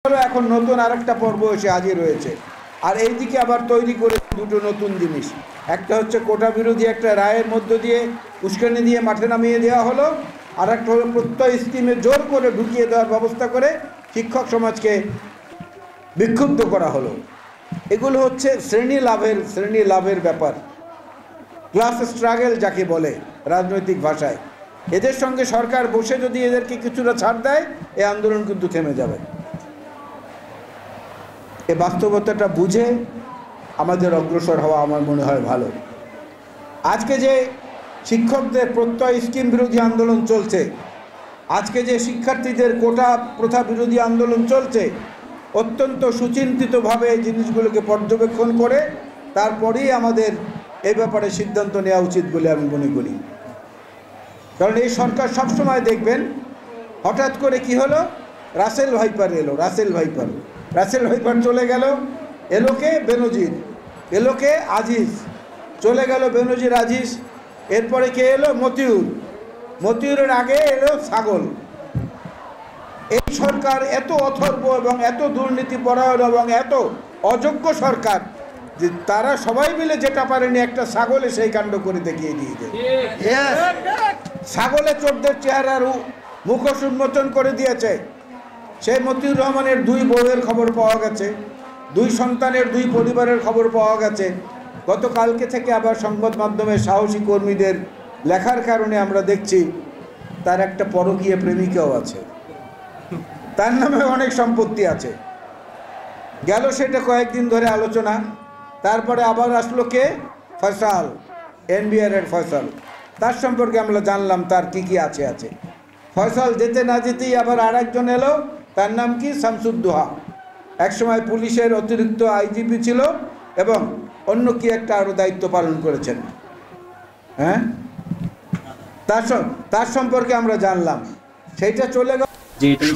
এখন নতুন আরেকটা পর্ব এসে হাজির হয়েছে। আর এইদিকে আবার তৈরি করে দুটো নতুন জিনিস, একটা হচ্ছে কোটা বিরোধী একটা রায়ের মধ্য দিয়ে উস্কানি দিয়ে মাঠে নামিয়ে দেওয়া হলো, আর একটা হলো প্রত্যয় স্কিমে জোর করে ঢুকিয়ে দেওয়ার ব্যবস্থা করে শিক্ষক সমাজকে বিক্ষুব্ধ করা হলো। এগুলো হচ্ছে শ্রেণী লাভের ব্যাপার, ক্লাস স্ট্রাগল যাকে বলে রাজনৈতিক ভাষায়। এদের সঙ্গে সরকার বসে যদি এদেরকে কিছুটা ছাড় দেয়, এই আন্দোলন কিন্তু থেমে যাবে। এই বাস্তবতাটা বুঝে আমাদের অগ্রসর হওয়া আমার মনে হয় ভালো। আজকে যে শিক্ষকদের প্রত্যয় স্কিম বিরোধী আন্দোলন চলছে, আজকে যে শিক্ষার্থীদের কোটা প্রথা বিরোধী আন্দোলন চলছে, অত্যন্ত সুচিন্তিতভাবে এই জিনিসগুলোকে পর্যবেক্ষণ করে তারপরেই আমাদের এই ব্যাপারে সিদ্ধান্ত নেওয়া উচিত বলে আমি মনে করি। কারণ এই সরকার সবসময় দেখবেন হঠাৎ করে কি হলো, রাসেল ভাইপার এলো, রাসেল ভাইপার চলে গেল, এলো কে বেনজির, এলো কে আজিজ, চলে গেল বেনজির আজিজ, এরপরে কে এলো মতিউরের আগে এলো ছাগল। এই সরকার এত অথর্ব এবং এত দুর্নীতিপরায়ণ এবং এত অযোগ্য সরকার যে তারা সবাই মিলে যেটা পারেনি একটা ছাগলে সেই কাণ্ড করে দেখিয়ে দিয়েছে। ছাগলে চোরদের চেহারার মুখোশ উন্মোচন করে দিয়েছে। সেই মতিউর রহমানের 2 বউয়ের খবর পাওয়া গেছে, 2 সন্তানের 2 পরিবারের খবর পাওয়া গেছে। গতকালকে থেকে আবার সংবাদ মাধ্যমে সাহসী কর্মীদের লেখার কারণে আমরা দেখছি তার একটা পরকীয়া প্রেমিকাও আছে, তার নামে অনেক সম্পত্তি আছে। গেল সেটা কয়েকদিন ধরে আলোচনা, তারপরে আবার আসলো কে, ফয়সাল, এনবিআর এর ফয়সাল। তার সম্পর্কে আমরা জানলাম তার কি আছে। ফয়সাল যেতে না যেতেই আবার আরেকজন এলো, তার নাম কি, শামসুদ্দোহা, একসময় পুলিশের অতিরিক্ত আইজিপি ছিল এবং অন্য কি একটা আরও দায়িত্ব পালন করেছেন। হ্যাঁ, তার সম্পর্কে আমরা জানলাম। সেইটা চলে গেল।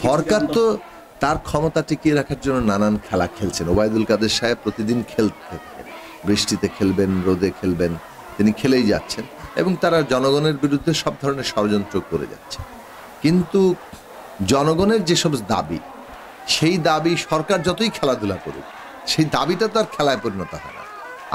সরকার তো তার ক্ষমতা টিকিয়ে রাখার জন্য নানান খেলা খেলছেন। ওবায়দুল কাদের সাহেব প্রতিদিন খেলতে, বৃষ্টিতে খেলবেন, রোদে খেলবেন, তিনি খেলেই যাচ্ছেন এবং তারা জনগণের বিরুদ্ধে সব ধরনের ষড়যন্ত্র করে যাচ্ছে। কিন্তু জনগণের যেসব দাবি, সেই দাবি সরকার যতই খেলাধুলা করুক, সেই দাবিটা তো আর খেলায় পরিণত হয় না।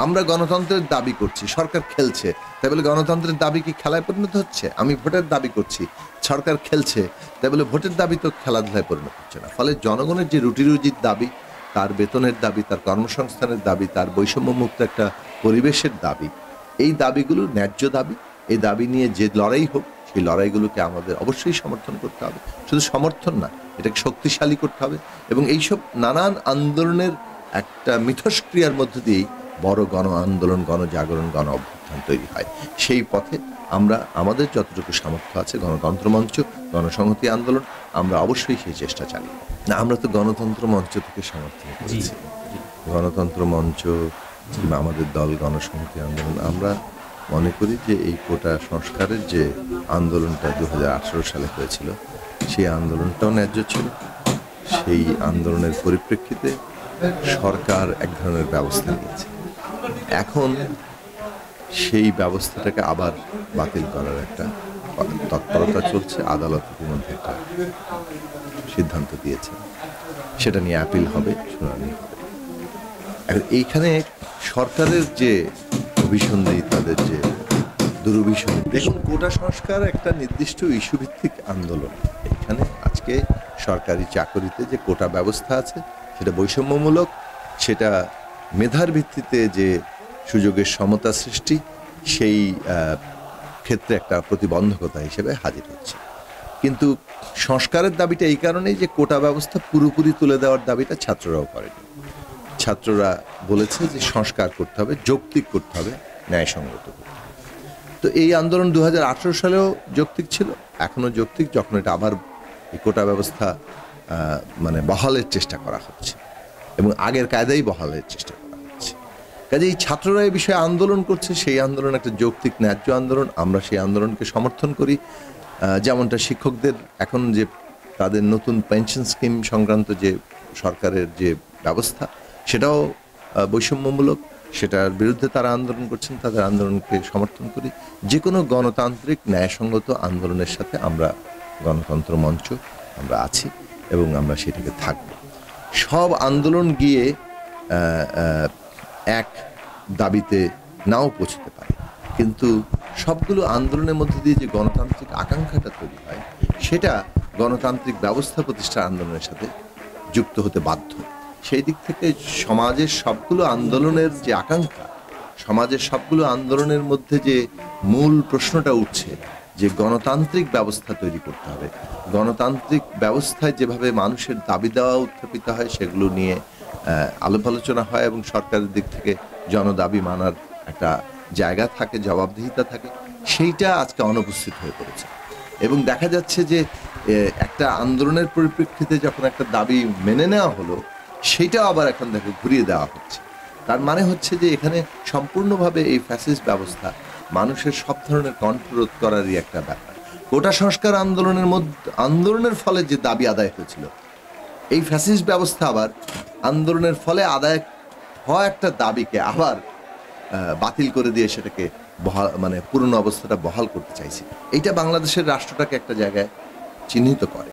আমরা গণতন্ত্রের দাবি করছি, সরকার খেলছে, তাই বলে গণতন্ত্রের দাবি কি খেলায় পরিণত হচ্ছে? আমি ভোটের দাবি করছি, সরকার খেলছে, তাই বলে ভোটের দাবি তো খেলাধুলায় পরিণত হচ্ছে না। ফলে জনগণের যে রুটি রুজির দাবি, তার বেতনের দাবি, তার কর্মসংস্থানের দাবি, তার বৈষম্যমুক্ত একটা পরিবেশের দাবি, এই দাবিগুলো ন্যায্য দাবি। এই দাবি নিয়ে যে লড়াই হোক, সেই লড়াইগুলোকে আমাদের অবশ্যই সমর্থন করতে হবে। শুধু সমর্থন না, এটাকে শক্তিশালী করতে হবে এবং এইসব নানান আন্দোলনের একটা মিথস্ক্রিয়ার মধ্য দিয়েই বড় গণ আন্দোলন, গণজাগরণ, গণ অভ্যুত্থান তৈরি হয়। সেই পথে আমরা আমাদের যতটুকু সামর্থ্য আছে, গণতন্ত্র মঞ্চ, গণসংহতি আন্দোলন, আমরা অবশ্যই সেই চেষ্টা চালিয়ে না। আমরা তো গণতন্ত্র মঞ্চ থেকে সমর্থন করেছি, গণতন্ত্র মঞ্চ, আমাদের দল গণসংহতি আন্দোলন। আমরা মনে করি যে এই কোটা সংস্কারের যে আন্দোলনটা 2018 সালে হয়েছিল, সেই আন্দোলনটাও ন্যায্য ছিল। সেই আন্দোলনের পরিপ্রেক্ষিতে সরকার এক ধরনের ব্যবস্থা নিয়েছে। এখন সেই ব্যবস্থাটাকে আবার বাতিল করার একটা তৎপরতা চলছে। আদালত ইতিমধ্যে একটা সিদ্ধান্ত দিয়েছে, সেটা নিয়ে আপিল হবে, শুনানি হবে। এইখানে সরকারের যে অভিসন্ধি, তাদের যে দুরভিসন্ধি, দেখুন কোটা সংস্কার একটা নির্দিষ্ট ইস্যু ভিত্তিক আন্দোলন। এখানে আজকে সরকারি চাকরিতে যে কোটা ব্যবস্থা আছে, সেটা বৈষম্যমূলক, সেটা মেধার ভিত্তিতে যে সুযোগের সমতা সৃষ্টি, সেই ক্ষেত্রে একটা প্রতিবন্ধকতা হিসেবে হাজির হচ্ছে। কিন্তু সংস্কারের দাবিটা এই কারণেই যে কোটা ব্যবস্থা পুরোপুরি তুলে দেওয়ার দাবিটা ছাত্ররাও করেনি। ছাত্ররা বলেছে যে সংস্কার করতে হবে, যৌক্তিক করতে হবে, ন্যায়সঙ্গত করতে হবে। তো এই আন্দোলন 2018 সালেও যৌক্তিক ছিল, এখনও যৌক্তিক, যখন এটা আবার এই কোটা ব্যবস্থা বহালের চেষ্টা করা হচ্ছে এবং আগের কায়দাই বহালের চেষ্টা করা হচ্ছে। কাজে এই ছাত্ররা এই বিষয়ে আন্দোলন করছে, সেই আন্দোলন একটা যৌক্তিক ন্যায্য আন্দোলন। আমরা সেই আন্দোলনকে সমর্থন করি। যেমনটা শিক্ষকদের এখন যে তাদের নতুন পেনশন স্কিম সংক্রান্ত যে সরকারের যে ব্যবস্থা, সেটাও বৈষম্যমূলক, সেটার বিরুদ্ধে তারা আন্দোলন করছেন, তাদের আন্দোলনকে সমর্থন করি। যে কোনো গণতান্ত্রিক ন্যায়সঙ্গত আন্দোলনের সাথে আমরা গণতন্ত্র মঞ্চ আমরা আছি এবং আমরা সেটাকে থাকব। সব আন্দোলন গিয়ে এক দাবিতে নাও পৌঁছতে পারে, কিন্তু সবগুলো আন্দোলনের মধ্যে দিয়ে যে গণতান্ত্রিক আকাঙ্ক্ষাটা তৈরি হয় সেটা গণতান্ত্রিক ব্যবস্থা প্রতিষ্ঠার আন্দোলনের সাথে যুক্ত হতে বাধ্য। সেই দিক থেকে সমাজের সবগুলো আন্দোলনের যে আকাঙ্ক্ষা, সমাজের সবগুলো আন্দোলনের মধ্যে যে মূল প্রশ্নটা উঠছে যে গণতান্ত্রিক ব্যবস্থা তৈরি করতে হবে, গণতান্ত্রিক ব্যবস্থায় যেভাবে মানুষের দাবি দেওয়া উত্থাপিত হয় সেগুলো নিয়ে আলাপ আলোচনা হয় এবং সরকারের দিক থেকে জনদাবি মানার একটা জায়গা থাকে, জবাবদিহিতা থাকে, সেইটা আজকে অনুপস্থিত হয়ে পড়েছে। এবং দেখা যাচ্ছে যে একটা আন্দোলনের পরিপ্রেক্ষিতে যখন একটা দাবি মেনে নেওয়া হলো সেটাও আবার এখন দেখো ঘুরিয়ে দেওয়া হচ্ছে। তার মানে হচ্ছে যে এখানে সম্পূর্ণভাবে এই ফ্যাসিস্ট ব্যবস্থা মানুষের সব ধরনের কণ্ঠরোধ করারই একটা ব্যাপার। কোটা সংস্কার আন্দোলনের ফলে যে দাবি আদায় হয়েছিল, এই ফ্যাসিস্ট ব্যবস্থা আবার আন্দোলনের ফলে আদায় হওয়া একটা দাবিকে আবার বাতিল করে দিয়ে সেটাকে পুরনো অবস্থাটা বহাল করতে চাইছে। এইটা বাংলাদেশের রাষ্ট্রটাকে একটা জায়গায় চিহ্নিত করে।